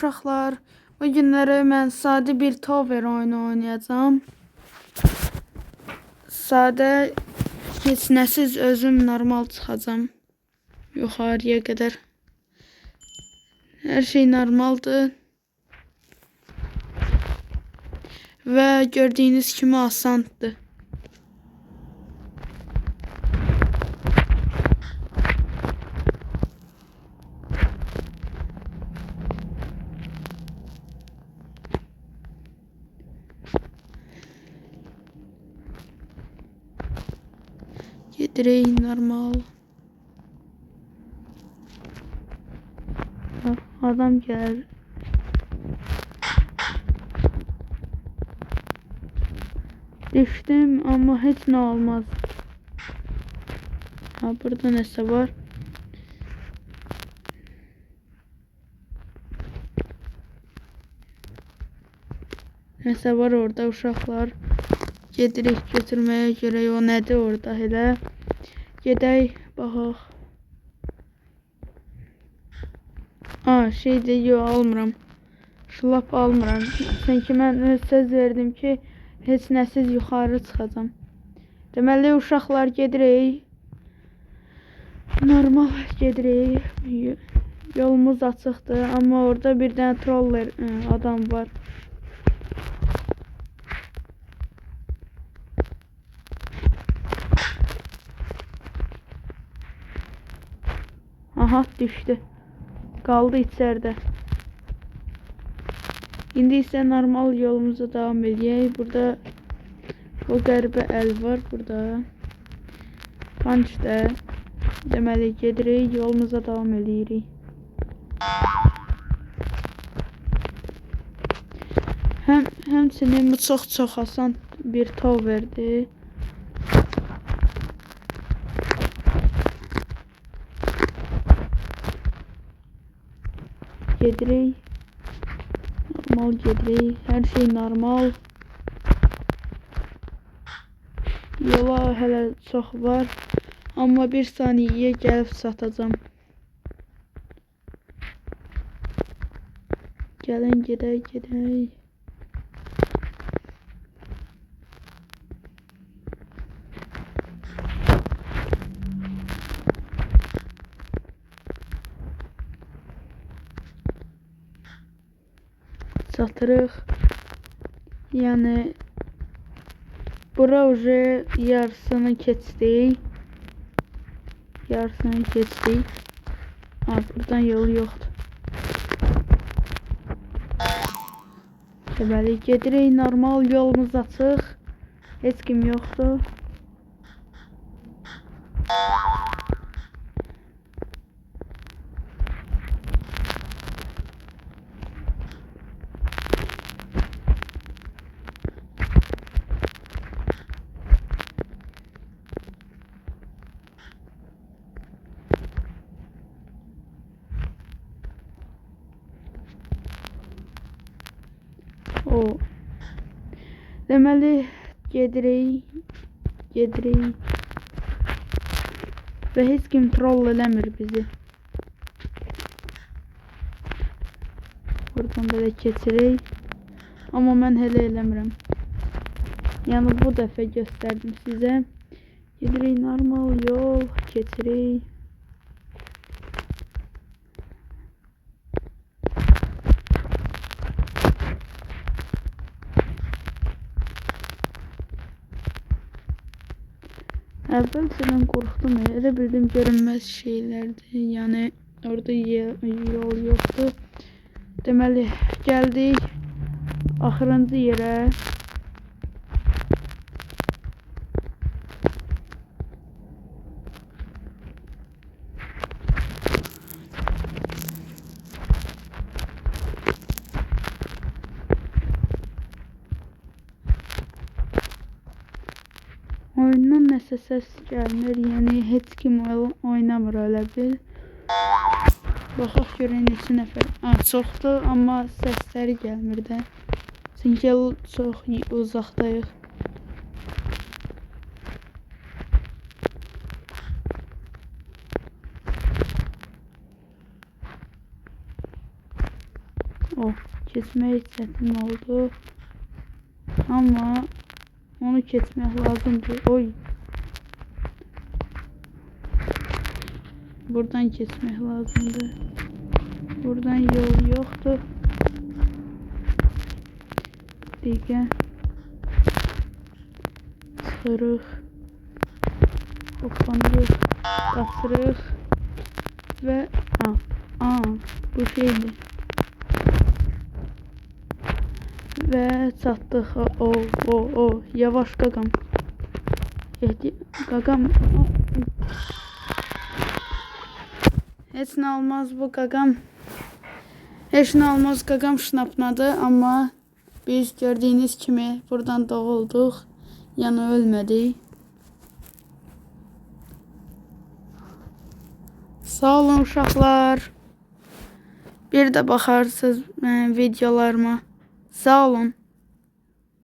Uşaqlar, bu günləri mən sadə bir tower oyunu oynayacağım. Sadə, heç nəsiz özüm normal çıxacağım. Yuxarıya qədər. Hər şey normaldır. Və gördüyünüz kimi asandır. Gedirək normal. Adam gəlir. Düşdüm, amma heç nə olmaz. Burada nəsə var. Nəsə var orada uşaqlar. Gedirik götürməyə görək o nədir orada elə. Gedək, baxaq. Şeydir, yox almıram. Şlap almıram. Çünki mən söz verdim ki, heç nəsiz yuxarı çıxacam. Deməli, uşaqlar gedirik. Normal gedirik. Yolumuz açıqdır, amma orada bir dənə troller adam var. Aha, düşdü. Qaldı içəridə. İndi isə normal yolumuza davam edək. Burada o qəribə əl var burada. Punch da. Deməli, gedirik, yolumuza davam edirik. Həmçinin bu çox asan bir towerdir. Gedirik. Normal gedirik. Hər şey normal. Yola hələ çox var. Amma bir saniyəyə gəlib çatacağam. Gəlin gedək. Çatırıq. Yəni bura уже yarısını keçdik. Buradan yol yoxdur. Deməli, gedirik, normal yolumuz açıq. Heç kim yoxdur. Deməli, gedirik. Və heç kim troll eləmir bizi. Buradan belə keçirik. Amma mən hələ eləmirəm. Yəni bu dəfə göstərdim sizə. Gedirik, normal yol keçirik. Əvvəlcədən qorxdum, elə bildim görünməz şeylərdir, yəni orada yol yoxdur. Deməli, gəldik axırıncı yerə. Oyundan nəsə səs gəlmir, yəni heç kim oynamır elə bil. Baxaq görək neçə nəfər. Çoxdur, amma səsləri gəlmir də. Çünki çox uzaqdayıq. O geçmek çətin oldu. Ama onu geçmek lazımdır. Oy. Buradan geçmek lazımdır. Buradan yol yoktu. Digə. Çıxırıq. Hoppanırıq. Qaçırıq. Ve bu şeydi. Ve çatdıq. Yavaş qaqam. Qaqam. Heç nə olmaz bu qaqam. Heç nə olmaz qaqam şnapnadı, amma biz gördüyünüz kimi buradan doğulduq. Yəni ölmədik. Sağ olun uşaqlar. Bir də baxarsınız videolarıma. Sağ olun.